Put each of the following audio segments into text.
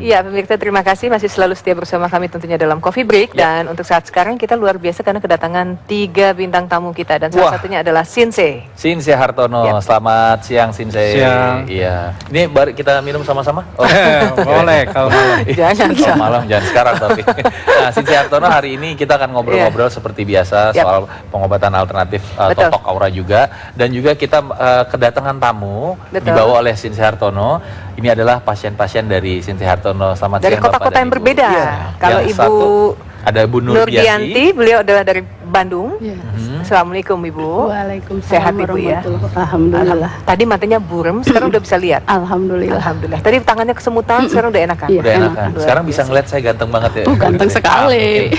Ya, pemirsa terima kasih masih selalu setia bersama kami tentunya dalam Coffee Break. Dan untuk saat sekarang kita luar biasa karena kedatangan 3 bintang tamu kita. Dan salah satunya adalah Sinse Hartono. Selamat siang Sinse. Siang. Iya. Ini kita minum sama-sama? Oh. Boleh kalau malam. Jangan malam, jangan sekarang tapi. Nah, Sinse Hartono hari ini kita akan ngobrol-ngobrol seperti biasa soal pengobatan alternatif Totok Aura juga. Dan juga kita kedatangan tamu dibawa oleh Sinse Hartono. Ini adalah pasien-pasien dari Sinse Hartono. Selamat dari siang kota-kota yang berbeda. Kalau yang Ibu satu, ada Bu Nurdianti, beliau adalah dari Bandung. Assalamualaikum Ibu. Waalaikumsalam. Sehat Ibu ya? Alhamdulillah. Tadi matanya burem, sekarang udah bisa lihat. Alhamdulillah. Alhamdulillah. Tadi tangannya kesemutan, sekarang udah enakan. Iya, Udah enakan. Sekarang bisa ngeliat saya ganteng banget ya. Ganteng sekali.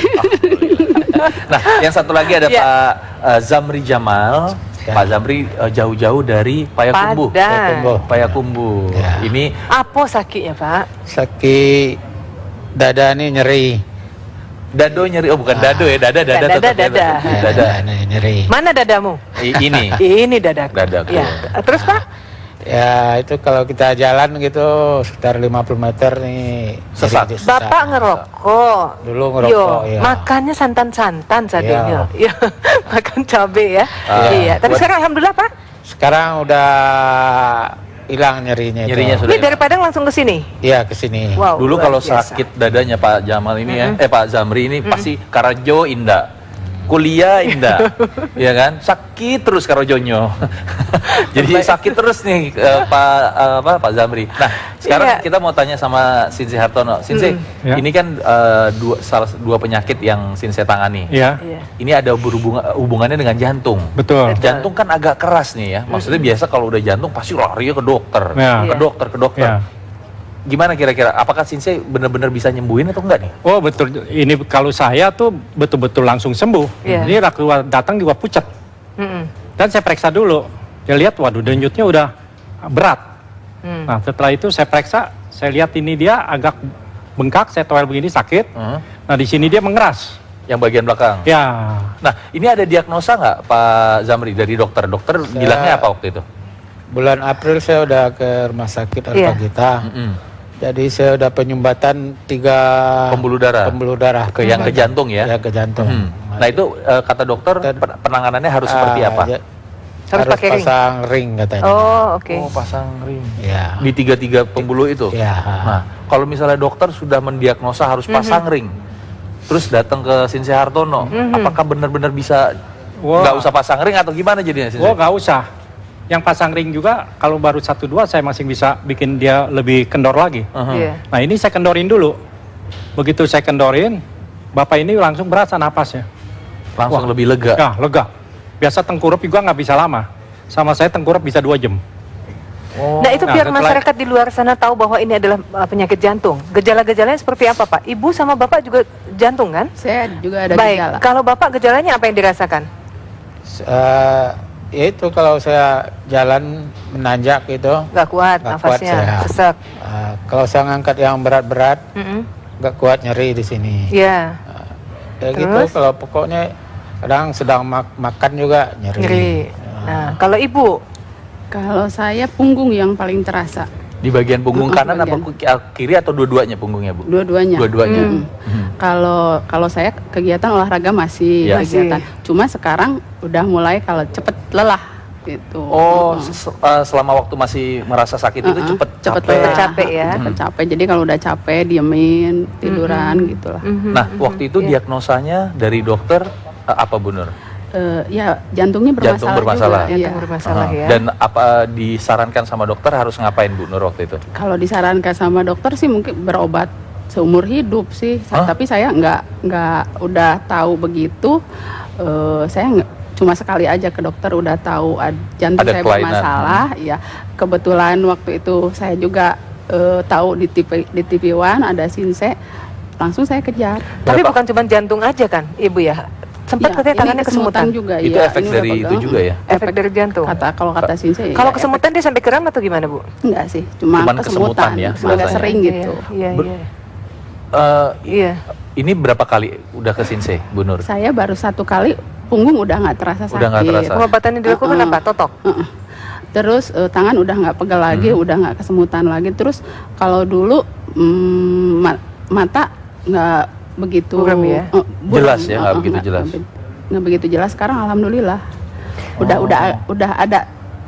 Nah, yang satu lagi ada Pak Zamri Jamal. Pak Zamri jauh-jauh dari Payakumbuh. Payakumbuh. Ya. Ini apa sakitnya Pak? Sakit dada nih nyeri. dado nyeri. Oh, bukan dado ya, dada. Dada. Nyeri. Mana dadamu? Ini. Ini dadaku. Dadaku. Ya. Terus Pak? Ya itu kalau kita jalan gitu sekitar 50 meter nih Sesak. Bapak ngerokok. Dulu ngerokok. Yo, makannya santan-santan sadenya. Ya. Makan cabe ya. Iya. Tapi sekarang alhamdulillah Pak. Sekarang udah hilang nyerinya. Nyerinya itu. sudah. Ini dari Padang langsung ke sini. Iya ke sini. Wow. Dulu luar kalau biasa. sakit dadanya Pak Jamal ini Pak Zamri ini pasti Karajo indah. Kuliah indah, ya kan? Sakit terus Karajonyo. Jadi sakit terus nih Pak Zamri. Nah, sekarang kita mau tanya sama Sinse Hartono. Sinse, ini kan dua penyakit yang Sinse tangani. Iya. Ini ada hubungannya dengan jantung. Betul. Jantung kan agak keras nih ya. Maksudnya biasa kalau udah jantung pasti lari ke dokter, ke dokter. Ya. Gimana kira-kira? Apakah Sinse benar-benar bisa nyembuhin atau enggak nih? Oh betul. Ini kalau saya tuh betul-betul langsung sembuh. Ini waktu datang juga pucat. Dan saya periksa dulu. Dia lihat, waduh denyutnya udah berat. Nah setelah itu saya periksa, saya lihat ini dia agak bengkak, saya toel begini sakit. Nah di sini dia mengeras. Yang bagian belakang? Ya. Nah ini ada diagnosa nggak Pak Zamri dari dokter? Dokter bilangnya apa waktu itu? Bulan April saya udah ke rumah sakit Alpagita. Jadi saya udah penyumbatan 3 pembuluh darah ke yang ke jantung ya? Ya ke jantung. Nah itu kata dokter penanganannya harus seperti apa? Harus pakai pasang ring katanya. Oh oke. Oh pasang ring. Ya. Di 3 pembuluh itu? Ya. Nah kalau misalnya dokter sudah mendiagnosa harus pasang ring, terus datang ke Sinse Hartono, apakah benar-benar bisa nggak usah pasang ring atau gimana jadinya Sinse? Oh nggak usah. Yang pasang ring juga kalau baru 1-2 saya masih bisa bikin dia lebih kendor lagi. Nah ini saya kendorin dulu. Begitu saya kendorin, Bapak ini langsung berasa napasnya. Langsung lebih lega? Ya lega. Biasa tengkurap juga nggak bisa lama. Sama saya tengkurap bisa 2 jam. Nah itu biar masyarakat di luar sana tahu bahwa ini adalah penyakit jantung. Gejala-gejalanya seperti apa Pak? Ibu sama Bapak juga jantung kan? Saya juga ada Baik. gejala. Kalau Bapak gejalanya apa yang dirasakan? Ya itu kalau saya jalan menanjak gitu Nggak kuat nafasnya, sesak. Kalau saya ngangkat yang berat-berat nggak kuat nyeri di sini. Iya. Ya gitu kalau pokoknya kadang sedang makan juga nyeri. Nah kalau Ibu? Kalau saya punggung yang paling terasa. Di bagian punggung kanan apa kiri atau dua-duanya punggungnya Bu? Dua-duanya. Dua-duanya. Kalau saya kegiatan olahraga masih kegiatan. Cuma sekarang udah mulai kalau cepet lelah gitu. Oh, selama waktu masih merasa sakit itu cepet capek ya. Cepet capek. Jadi kalau udah capek diemin, tiduran gitulah. Nah, waktu itu diagnosanya dari dokter apa Bu Nur? Ya jantungnya bermasalah. Jantung bermasalah. Juga. Jantung bermasalah ya. Dan apa disarankan sama dokter harus ngapain Bu Nur waktu itu? Kalau disarankan sama dokter sih mungkin berobat seumur hidup sih. Tapi saya nggak udah tahu begitu. Saya cuma sekali aja ke dokter udah tahu jantung saya bermasalah. Ya kebetulan waktu itu saya juga tahu di TV One ada Sinse, langsung saya kejar. Tapi bukan cuma jantung aja kan Ibu ya? Sempat katanya tangannya kesemutan juga. Itu efek dari itu juga ya? Efek dari jantung. Kalau kata Sinse. Kalau kesemutan dia sampai kram atau gimana Bu? Enggak sih, cuma kesemutan ya. Agak sering gitu. Iya. Ini berapa kali udah ke Sinse Bu Nur? Saya baru 1 kali, punggung udah nggak terasa sakit. Udah nggak terasa. Pengobatan yang dilakukan apa? Totok? Terus tangan udah nggak pegel lagi, udah nggak kesemutan lagi. Terus kalau dulu Mata nggak begitu Buram ya? Jelas ya, nggak begitu jelas. Nggak begitu jelas. Sekarang alhamdulillah udah ada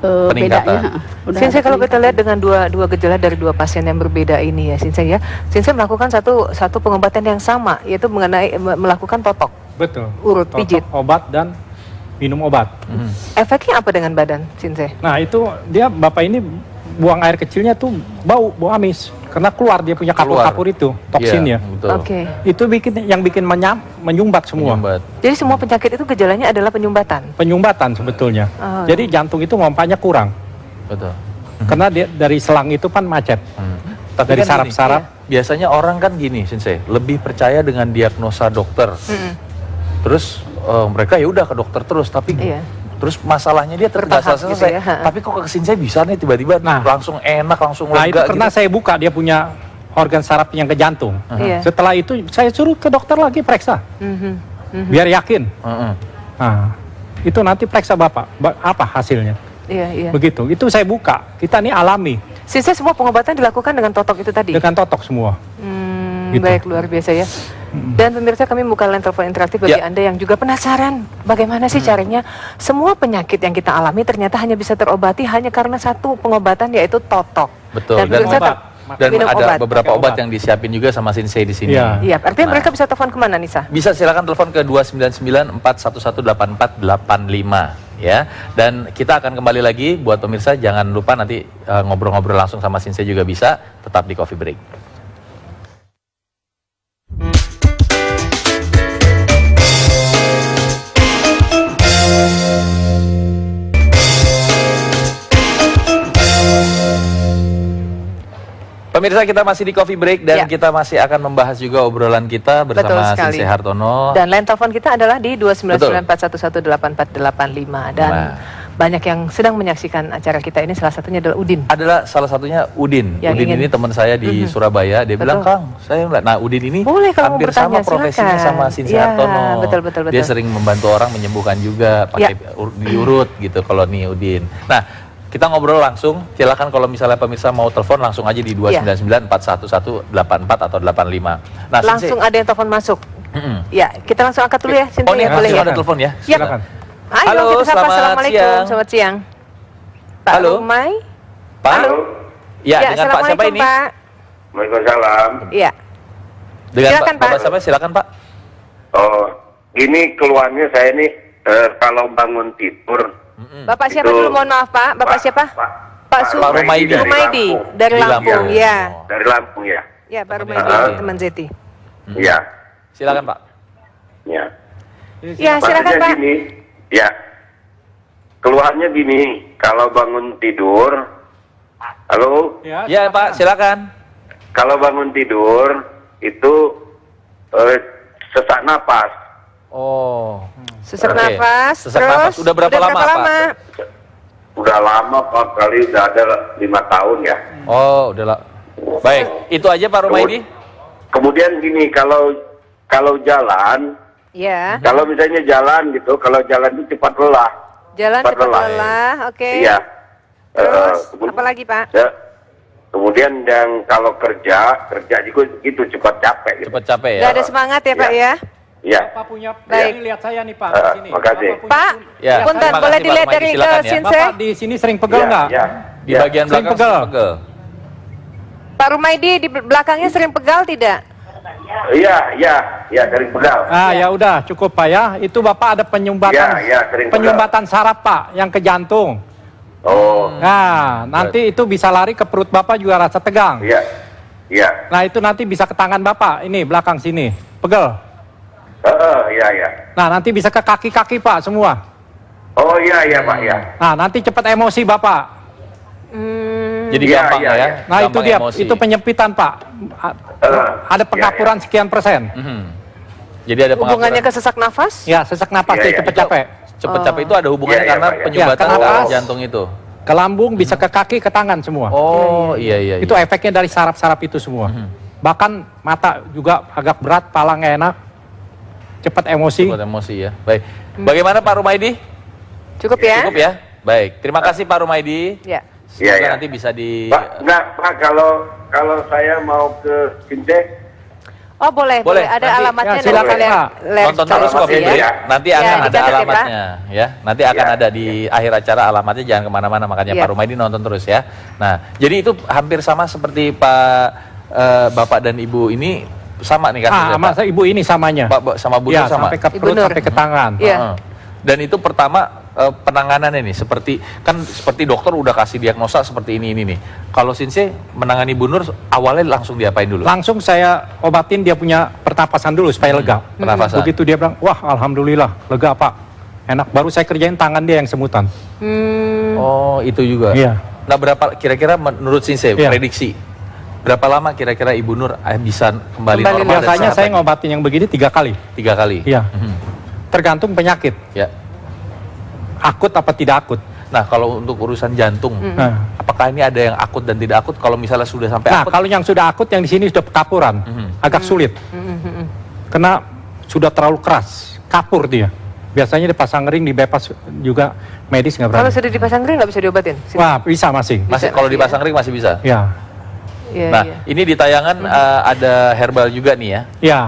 Peningkatan. bedanya. Sensei, kalau kita lihat dengan dua gejala dari dua pasien yang berbeda ini ya Sensei ya, Sensei melakukan satu pengobatan yang sama, yaitu melakukan totok, Betul. urut, Totok, pijit. obat dan minum obat. Efeknya apa dengan badan Sensei? Nah itu dia bapak ini buang air kecilnya tuh bau amis karena keluar dia punya kapur-kapur itu toksinnya. Iya, betul. Oke. Itu bikin menyumbat semua. Menyumbat. Jadi semua penyakit itu gejalanya adalah penyumbatan. Penyumbatan sebetulnya. Oh. Jadi jantung itu mompanya kurang Betul. karena dari selang itu kan macet. Tapi Dari kan gini, saraf-saraf. biasanya orang kan gini, Sensei, lebih percaya dengan diagnosa dokter. Terus mereka ya udah ke dokter terus, tapi Iya. terus masalahnya dia tetap Bertahap nggak selesai. gitu ya, ha. Tapi kok ke Sensei bisa nih tiba-tiba langsung enak, langsung Nah itu lega pernah gitu. saya buka dia punya organ saraf yang ke jantung. Iya. Setelah itu saya suruh ke dokter lagi periksa, biar yakin. Heeh. Nah itu nanti periksa bapak, apa hasilnya? Iya. Begitu. Itu saya buka. Kita ini alami Sensei, semua pengobatan dilakukan dengan totok itu tadi. dengan totok semua. Gitu. Baik, luar biasa ya. Dan pemirsa, kami buka line telepon interaktif bagi Ya. Anda yang juga penasaran bagaimana sih caranya semua penyakit yang kita alami ternyata hanya bisa terobati hanya karena satu pengobatan, yaitu totok. Betul. Dan pemirsa obat. Dan minum ada obat. beberapa Pakai obat obat. yang disiapin juga sama Sensei di sini. Iya. Iya, artinya Nah. mereka bisa telepon kemana, Nisa? Bisa silakan telepon ke 299-411-8485 ya. Dan kita akan kembali lagi buat pemirsa, jangan lupa nanti ngobrol-ngobrol langsung sama Sensei juga bisa, tetap di Coffee Break. Pemirsa, kita masih di Coffee Break dan Ya. kita masih akan membahas juga obrolan kita Betul bersama sekali. Sensei Hartono. Dan line telepon kita adalah di 299-411-8485. Dan Nah. banyak yang sedang menyaksikan acara kita ini, salah satunya adalah Udin. Adalah salah satunya Udin. Yang Udin ingin- ini teman saya di Surabaya. Dia bilang, Betul. Kang, saya enggak. Nah, Udin ini Boleh kalau mau hampir sama bertanya, profesinya silakan. sama Sensei Ya, Hartono. betul. Dia sering membantu orang menyembuhkan juga pakai Ya. diurut gitu kalau nih Udin. Nah, kita ngobrol langsung. Silakan kalau misalnya pemirsa mau telepon langsung aja di 299-411-84 atau 85. Nah, Langsung ada yang telepon masuk. Mm-mm. Ya, kita langsung angkat dulu ya, Sensei. Oh, nih, Boleh ya? ada telepon ya? Ya. Silakan. Ayo, Halo, kita sapa. selamat Assalamualaikum. siang. Selamat siang. Pak Halo. Rumai. Pak? Halo. Ya, dengan Pak siapa ini? Pak. Waalaikumsalam. Iya. Dengan Silakan, Pak. Bapak siapa? Silakan, Pak. Oh, ini keluarnya saya ini kalau bangun tidur. Bapak siapa Itu- dulu, mohon maaf Pak? Bapak siapa? Pak Pak Rumaidi. Rumaidi dari Di Lampung. Lampung. Ya. Dari Lampung ya. Ya, Pak Teman Rumaidi, Zeti. teman Zeti. Ya, Silakan, Pak. ya. Ya, silakan Maksudnya Pak. gini, ya. Keluarnya gini, kalau bangun tidur, halo, Ya, Pak, silakan. kalau bangun tidur itu sesak napas. Oh. Sesak Oke. nafas, Sesak terus nafas. Udah berapa lama, Pak? Udah lama Pak, kali udah ada 5 tahun ya. Oh, udah lah. Baik, itu aja Pak Rumaidi. Kemudian gini, kalau jalan, Ya. kalau misalnya jalan gitu, kalau jalan itu cepat lelah. Jalan Cepat cepat lelah. lelah, oke. Iya. Terus, Kemud- apa lagi Pak? ya. Kemudian yang kalau kerja juga gitu cepat capek gitu. Cepat capek ya. Gak ada semangat ya Pak ya? Iya. Bapak punya, Baik. ini lihat saya nih Pak. Ah, Sini. makasih. Bapak punya Pak, Ya, punten, terima boleh kasih, Pak dilihat Rumaidi. dari ke Silakan ya. Sensei? Bapak di sini sering pegel Iya, nggak? iya. Di Iya. bagian Sering belakang pegel. pegel. Pak Rumaidi di belakangnya sering pegal tidak? Iya, dari pegal. Ah ya udah cukup Pak ya. Itu Bapak ada penyumbatan Iya, sering pegal. penyumbatan saraf Pak yang ke jantung. Oh, Nah nanti itu bisa lari ke perut Bapak juga rasa tegang. iya. Iya. Nah itu nanti bisa ke tangan Bapak ini belakang sini pegel. Iya. Nah nanti bisa ke kaki-kaki Pak semua. Oh, iya Pak, ya. Nah nanti cepat emosi Bapak. Jadi Iya, gampang iya, ya. iya. Nah itu Gampang dia emosi. itu penyempitan Pak. Ada pengapuran sekian persen. Mhm. Jadi ada Hubungannya ke pengapuran. sesak nafas? Ya sesak napas Iya, dia iya. cepet capek. Cepet capek itu ada hubungannya Iya, iya, karena Pak, ya. penyumbatan Ya, kenapa? jantung itu. Ke lambung bisa ke kaki ke tangan semua. Oh, iya. Itu efeknya dari saraf-saraf itu semua. Bahkan mata juga agak berat, pala nggak enak, cepat emosi. Cepat emosi ya. Baik. Bagaimana Pak Rumaidi? Cukup ya? Cukup ya? Baik. Terima kasih Pak Rumaidi. Ya. Semoga Iya. nanti bisa di Pak, enggak Pak, kalau saya mau ke Sinse, Oh boleh. Ada Nanti- alamatnya. ya, nanti silakan, kalian Pak. nonton terus Alamatnya Coffee Break. ya. Nanti Ya, akan ada dicatat ya, Pak. alamatnya ya. Nanti akan Ya. ada di akhir acara alamatnya, jangan kemana-mana. Makanya Ya. Pak Rumaidi nonton terus ya. Nah, jadi itu hampir sama seperti Pak Bapak dan Ibu ini sama nih kasusnya, Pak. masa ibu ini samanya. Pak sama Bu Ya, Nur sama. sampai ke Ibu perut, Nur. sampai ke tangan. Iya. Heeh. Dan itu pertama penanganannya nih seperti dokter udah kasih diagnosa seperti ini nih. Kalau Sinse menangani Bu Nur awalnya langsung diapain dulu? Langsung saya obatin dia punya pernapasan dulu supaya lega. Pernapasan. Begitu dia bilang, wah alhamdulillah lega Pak, enak. Baru saya kerjain tangan dia yang semutan. Oh, itu juga. Iya. Nah, berapa kira-kira menurut Sinse Iya. prediksi berapa lama kira-kira Ibu Nur bisa kembali Kembali normal? dan Biasanya sehat saya lagi? ngobatin yang begini 3 kali. 3 kali. Iya. Mhm. Tergantung penyakit, Ya. akut apa tidak akut. Nah, kalau untuk urusan jantung, Nah, apakah ini ada yang akut dan tidak akut? Kalau misalnya sudah sampai Nah, akut, kalau yang sudah akut, yang di sini sudah kapuran, agak sulit. Karena sudah terlalu keras, kapur dia. Biasanya dipasang ring, di bypass juga medis nggak Kalau berani. sudah dipasang ring nggak bisa diobatin? Wah, bisa masih. masih Bisa, kalau masih dipasang ring masih bisa. Ya, Iya, Nah, iya. ini di tayangan ada herbal juga nih ya. ya.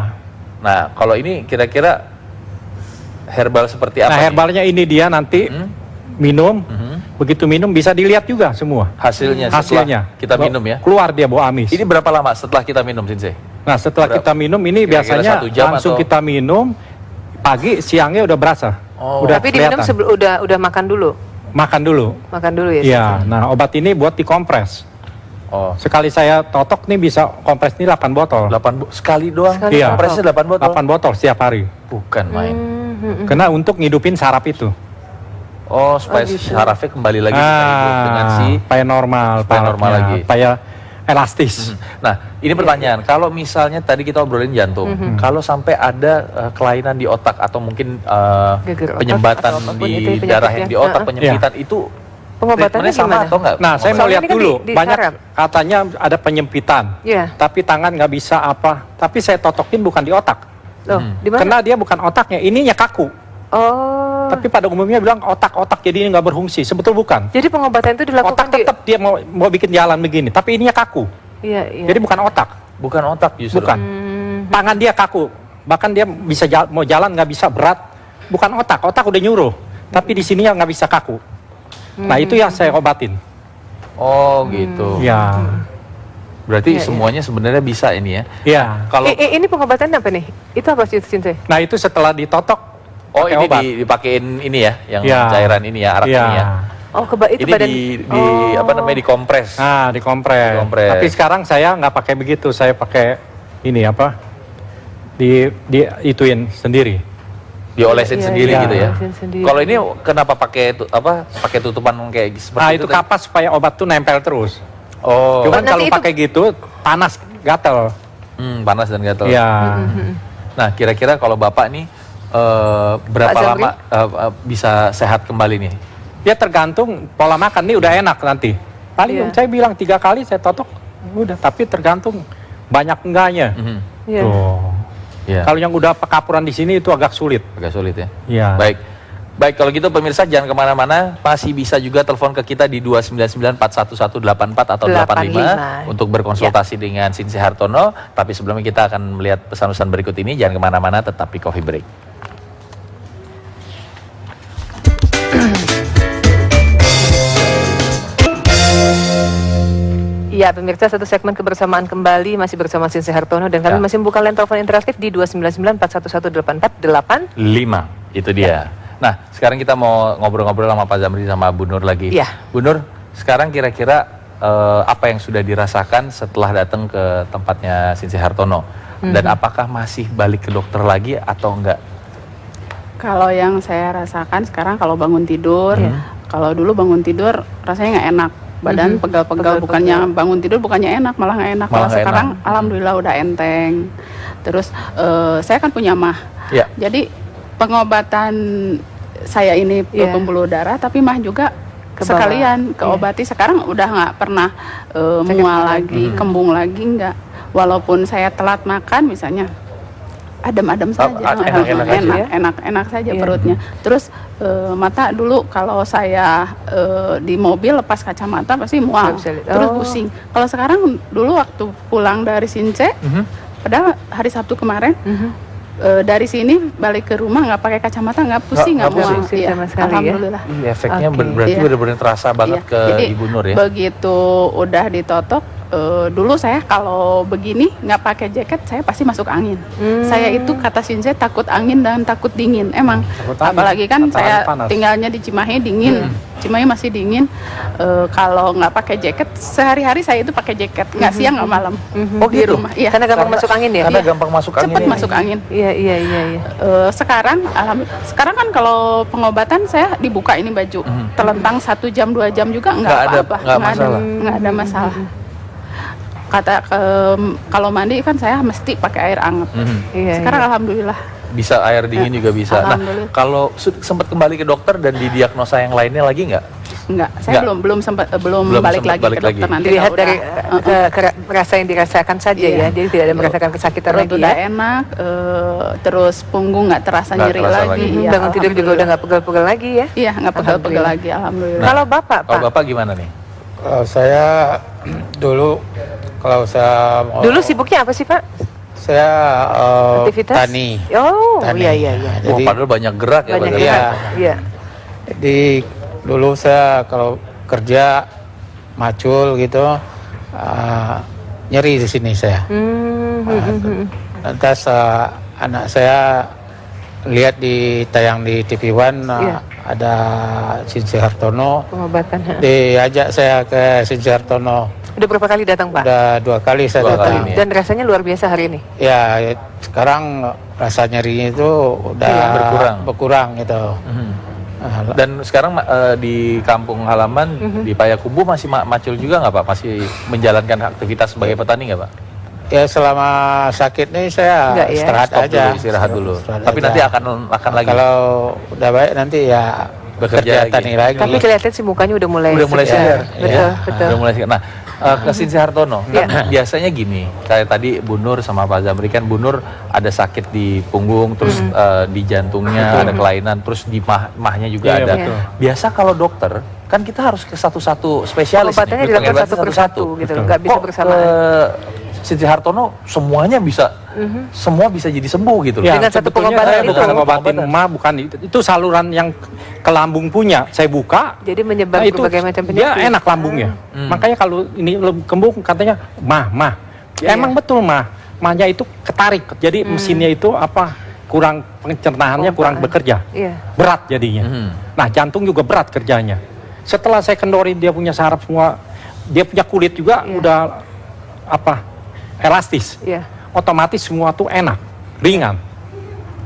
Nah, kalau ini kira-kira herbal seperti apa? Nah, nih? herbalnya ini dia nanti minum. Begitu minum bisa dilihat juga semua Hasilnya setelah hasilnya. kita minum ya. Keluar dia bau amis. Ini berapa lama setelah kita minum, Sinse? Nah, setelah berapa? kita minum ini Kira-kira biasanya 1 jam langsung atau? kita minum pagi, siangnya udah berasa. Oh. Udah Tapi diminum kelihatan. udah makan dulu. Makan dulu. Makan dulu ya. Iya, nah obat ini buat dikompres. Oh, Sekali saya totok nih bisa kompres ini 8 botol. 8 sekali doang. Sekali Iya. Kompresnya 8 botol. 8 botol setiap hari. Bukan main. Karena untuk ngidupin saraf itu. Oh, supaya gitu. sarafnya kembali lagi supaya hidup dengan si. supaya normal, supaya normal sarafnya, lagi. supaya elastis. Nah, ini pertanyaan. Kalau misalnya tadi kita obrolin jantung, kalau sampai ada kelainan di otak atau mungkin Geger otak penyembatan atau apapun itu di penyakitnya. darah yang di otak, Heeh. penyempitan itu Pengobatannya treatmentnya sama gimana? atau enggak? Nah, saya mau Soalnya lihat ini kan dulu. di Banyak saraf. katanya ada penyempitan. Iya. Tapi tangan nggak bisa apa. Tapi saya totokin bukan di otak. Loh, di mana? Karena dia bukan otaknya, ininya kaku. Oh. Tapi pada umumnya bilang otak-otak jadi ini nggak berfungsi. Sebetulnya bukan. Jadi pengobatan itu dilakukan Otak di tetap dia mau bikin jalan begini, tapi ininya kaku. Iya, iya. Jadi bukan otak, Bukan otak justru. bukan. Tangan dia kaku, bahkan dia bisa mau jalan nggak bisa berat. Bukan otak, otak udah nyuruh. Tapi di sininya nggak bisa kaku. Nah itu yang saya obatin. Oh, gitu. Ya, Berarti Iya, iya. semuanya sebenarnya bisa ini ya. ya. Kalau Ini pengobatan apa nih? Itu apa sih, Sinse? Nah itu setelah ditotok. oh pakai ini obat. dipakein ini ya, yang Iya. cairan ini ya, arak Iya. ini ya. Oh, itu Ini badan. di apa namanya dikompres. Nah dikompres. Dikompres. Tapi sekarang saya nggak pakai begitu, saya pakai ini apa? Di ituin sendiri. Diolesin Iya, sendiri iya, gitu ya. diolesin sendiri. Kalau ini kenapa pakai tutupan kayak seperti Nah itu? itu kapas supaya obat tuh nempel terus. Oh, Cuman nanti kalau itu- pakai gitu panas, gatel. panas dan gatal. Iya. Nah, kira-kira kalau Bapak nih berapa Pak Zamri? lama bisa sehat kembali nih? Ya tergantung pola makan nih udah enak nanti. Paling Iya. saya bilang 3 kali saya totok udah. Tapi tergantung banyak enggaknya. Mhm. Iya. Tuh. Iya, Kalau yang udah pekapuran di sini itu agak sulit. agak sulit ya. Iya. Baik. Baik, kalau gitu pemirsa jangan kemana-mana, masih bisa juga telepon ke kita di 299-411-84 atau 85 untuk berkonsultasi dengan Sinse Hartono. Tapi sebelumnya kita akan melihat pesan-pesan berikut ini, jangan kemana-mana, tetap di Coffee Break. Iya, pemirsa, satu segmen kebersamaan kembali masih bersama Sinse Hartono dan kami Ya. masih membuka line telepon interaktif di 299-411-848. 5, itu dia. Nah, sekarang kita mau ngobrol-ngobrol sama Pak Zamri sama Bu Nur lagi. Iya. Bu Nur, sekarang kira-kira apa yang sudah dirasakan setelah datang ke tempatnya Sinse Hartono? Dan apakah masih balik ke dokter lagi atau enggak? Kalau yang saya rasakan sekarang kalau bangun tidur, kalau dulu bangun tidur rasanya nggak enak, badan pegal-pegal, bukannya bangun tidur bukannya enak, malah nggak enak. Malah Kalau nggak sekarang enak. alhamdulillah udah enteng. Terus saya kan punya mah, Ya. jadi pengobatan saya ini Iya. pembuluh darah, tapi mah juga Ke bawah. sekalian keobati. Sekarang udah nggak pernah mual lagi, kembung lagi nggak. Walaupun saya telat makan misalnya, adem-adem saja, enak-enak aja ya? enak saja Iya. perutnya. Terus mata dulu kalau saya di mobil lepas kacamata pasti mual, Nggak bisa lihat. terus Oh. pusing. Kalau sekarang dulu waktu pulang dari Since, padahal hari Sabtu kemarin dari sini balik ke rumah nggak pakai kacamata, nggak pusing, Nggak nggak mual. pusing Iya, sama sekali ya? alhamdulillah. Iya, efeknya Oke. berarti Iya. benar-benar terasa banget Iya. ke Jadi, Ibu Nur ya. begitu udah ditotok, dulu saya kalau begini nggak pakai jaket saya pasti masuk angin. Saya itu kata Sinse takut angin dan takut dingin. Emang Takut angin, apalagi kan matahari saya panas. tinggalnya di Cimahi dingin. Cimahi masih dingin. Kalau nggak pakai jaket sehari-hari saya itu pakai jaket, nggak siang nggak malam. Oh, Di gitu? rumah. Iya. Karena gampang masuk angin ya? Karena Iya. gampang masuk angin. Cepat ini. masuk angin. Iya, iya, iya, iya. Sekarang sekarang kan kalau pengobatan saya dibuka ini baju terlentang 1 jam 2 jam juga nggak Nggak ada- apa-apa, nggak masalah. nggak ada masalah. Kata kalau mandi kan saya mesti pakai air hangat. Iya, Sekarang iya. alhamdulillah Bisa air dingin juga bisa. Nah, Alhamdulillah. kalau sempat kembali ke dokter dan didiagnosa yang lainnya lagi nggak? nggak. Saya Nggak. belum sempat belum Belum balik sempat lagi balik ke dokter lagi. nanti. Dilihat kalau dari udah, rasa yang dirasakan saja Iya. ya, jadi tidak ada merasakan kesakitan perut lagi udah ya. enak, terus punggung nggak terasa Nggak nyeri terasa lagi. lagi. Iya, Bangun tidur juga alhamdulillah. udah nggak pegel-pegel lagi ya. Iya, nggak pegel-pegel Alhamdulillah. lagi, alhamdulillah. Nah, Kalau Bapak, Pak, Kalau Bapak gimana nih? Kalau saya dulu kalau saya mau dulu sibuknya apa sih Pak? saya Aktivitas? tani. Oh, Tani. iya, iya, iya. Oh, Jadi padahal banyak gerak ya. Banyak padahal. Iya. gerak. Iya. Jadi dulu saya kalau kerja macul gitu nyeri di sini saya. Lantas anak saya lihat di tayang di TV One Iya. ada Sinse Hartono, Pengobatan. diajak saya ke Sinse Hartono. Udah berapa kali datang Pak? Udah 2 kali saya Dua datang. kali. Dan rasanya luar biasa hari ini. Ya, sekarang rasa nyerinya itu udah berkurang gitu. Nah, Dan sekarang di kampung halaman di Payakumbuh masih macul juga nggak Pak? Masih menjalankan aktivitas sebagai petani nggak Pak? ya selama sakit nih saya Enggak ya? istirahat Stop aja. dulu, istirahat dulu. Istirahat Tapi aja. nanti akan lagi. Kalau udah baik nanti ya Bekerja bekerja lagi. tani lagi. Tapi kelihatan sih mukanya udah mulai Udah mulai segar. Betul, Iya. betul. Udah mulai segar. Nah, ke Sinse Hartono, Iya. kan biasanya gini, kayak tadi Bu Nur sama Pak Zamri kan, Bu Nur ada sakit di punggung, terus di jantungnya ada kelainan, terus di mahnya juga Iya, ada. betul. Biasa kalau dokter, kan kita harus ke satu-satu spesialis. Pengobatannya nih, dilakukan pengobatan satu persatu gitu loh, nggak bisa Kok bersamaan. Sinse Hartono semuanya bisa, semua bisa jadi sembuh gitu loh. Dengan satu sebetulnya pengobatan saya itu. bukan ngobatin emak, bukan itu saluran yang ke lambung punya. Saya buka, Jadi menyebar nah, itu berbagai macam dia penyakit. enak lambungnya. Makanya kalau ini kembung katanya mah. Iya. Emang betul mahnya itu ketarik. Jadi mesinnya itu kurang pencernaannya, kurang bekerja. Iya. Berat jadinya. Nah, jantung juga berat kerjanya. Setelah saya kendorin dia punya saraf semua, dia punya kulit juga Iya. udah elastis. Iya. Otomatis semua tuh enak, ringan.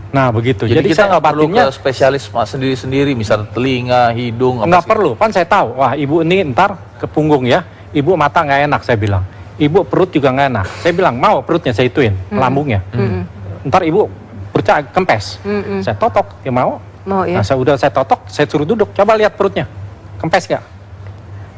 Nah begitu. Jadi, kita saya nggak perlu ngobatinnya ke spesialis sendiri-sendiri, misal telinga, hidung, nggak sih? perlu. Kan saya tahu, wah ibu ini ntar ke punggung ya, ibu mata nggak enak saya bilang, ibu perut juga nggak enak. Saya bilang mau perutnya saya ituin, lambungnya. Ntar ibu perutnya kempes. Saya totok, dia mau. Mau ya. Nah saya totok, saya suruh duduk, coba lihat perutnya, kempes nggak,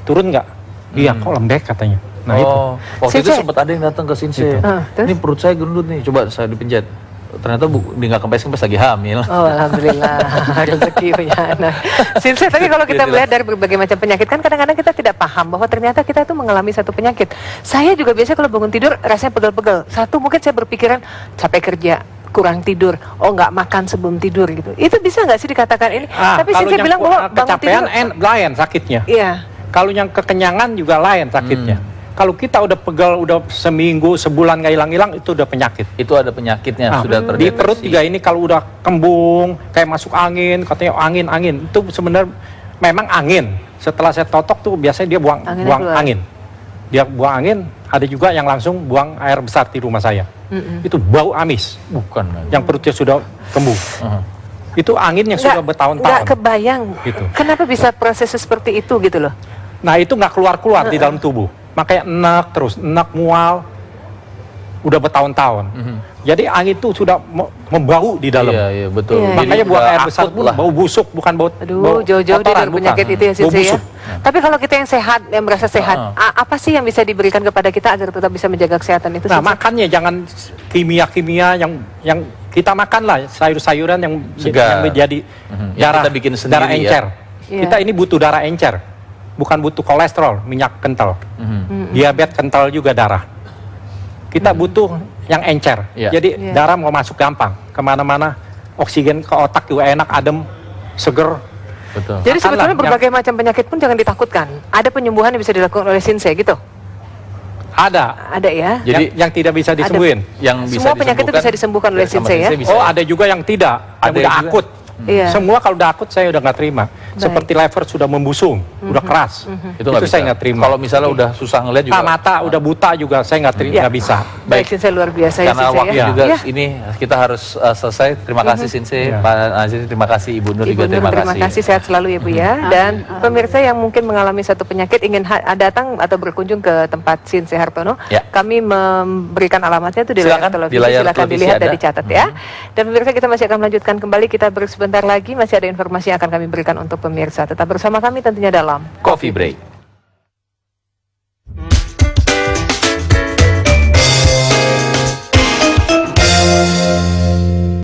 turun nggak? Iya, kok lembek katanya. Nah itu. Waktu itu Sinse. sempat ada yang datang ke Sinse. Gitu. Terus? Ini perut saya gendut nih, coba saya dipencet. Ternyata dia nggak kempes lagi hamil. Oh, alhamdulillah rezeki punya anak. Sinse, tapi kalau kita Gitu. melihat dari berbagai macam penyakit kan kadang-kadang kita tidak paham bahwa ternyata kita itu mengalami satu penyakit. Saya juga biasa kalau bangun tidur rasanya pegel-pegel. Satu mungkin saya berpikiran capek kerja, kurang tidur, oh nggak makan sebelum tidur gitu. Itu bisa nggak sih dikatakan ini? Tapi kalau Sinse yang bilang bahwa bangun kecapean tidur. lain sakitnya. Iya. Kalau yang kekenyangan juga lain sakitnya. Kalau kita udah pegel, udah seminggu, sebulan nggak hilang-hilang, itu udah penyakit. Itu ada penyakitnya Nah, sudah di terdeteksi. perut juga ini kalau udah kembung, kayak masuk angin, katanya angin, itu sebenarnya memang angin. Setelah saya totok tuh biasanya dia buang Anginnya buang keluar. angin. Dia buang angin, ada juga yang langsung buang air besar di rumah saya. Itu bau amis, Bukan. yang perutnya sudah kembung. Itu angin yang sudah Nggak bertahun-tahun. kebayang. Gitu. Kenapa bisa proses seperti itu gitu loh? Nah itu nggak keluar-keluar di dalam tubuh, makanya enak terus, enak mual, udah bertahun-tahun. Jadi angin itu sudah membau di dalam. Iya, betul. Iya. Makanya Jadi buang udah air besar akut pun lah. bau busuk, bukan bau. Aduh, jauh-jauh dia kotoran, dari penyakit bukan. itu ya Bau Sinse ya. busuk. Tapi kalau kita yang sehat, yang merasa sehat, apa sih yang bisa diberikan kepada kita agar tetap bisa menjaga kesehatan itu? Nah Sinse? makannya jangan kimia-kimia yang kita makanlah sayur-sayuran yang Segar. menjadi Yang darah, kita bikin sendiri darah ya. encer. Iya. Kita ini butuh darah encer, bukan butuh kolesterol, minyak kental. Diabetes kental juga darah. Kita butuh yang encer. Iya. Jadi Iya. darah mau masuk gampang kemana-mana, oksigen ke otak juga enak, adem, seger. Betul. Jadi Makanlah sebetulnya yang- berbagai macam penyakit pun jangan ditakutkan. Ada penyembuhan yang bisa dilakukan oleh Sinse gitu. Ada. Ada ya. Jadi yang tidak bisa disembuhin. yang bisa Semua penyakit itu bisa disembuhkan oleh sama Sinse ya? Sinse bisa. Oh, ada juga yang tidak, yang Ada udah juga. akut. Iya. Semua kalau udah akut saya udah nggak terima. Seperti liver sudah membusung, udah keras. Itu nggak bisa. saya nggak terima. Kalau misalnya udah susah ngeliat juga. Mata udah buta juga saya nggak terima, Iya. nggak bisa. Baik, Sinse luar biasa ya Karena Sinse waktu ya. juga Ya. ini kita harus selesai. Terima kasih Sinse, Iya. Pak Aziz, terima kasih Ibu Nur Ibu juga Nur, terima kasih, sehat selalu ya Bu ya. Dan pemirsa yang mungkin mengalami satu penyakit ingin datang atau berkunjung ke tempat Sinse Hartono, Ya. kami memberikan alamatnya itu di layar Silakan, televisi, di layar silakan televisi dilihat dan ada. dicatat ya. Dan pemirsa kita masih akan melanjutkan kembali, kita sebentar lagi masih ada informasi yang akan kami berikan untuk pemirsa. Tetap bersama kami tentunya dalam Coffee Break.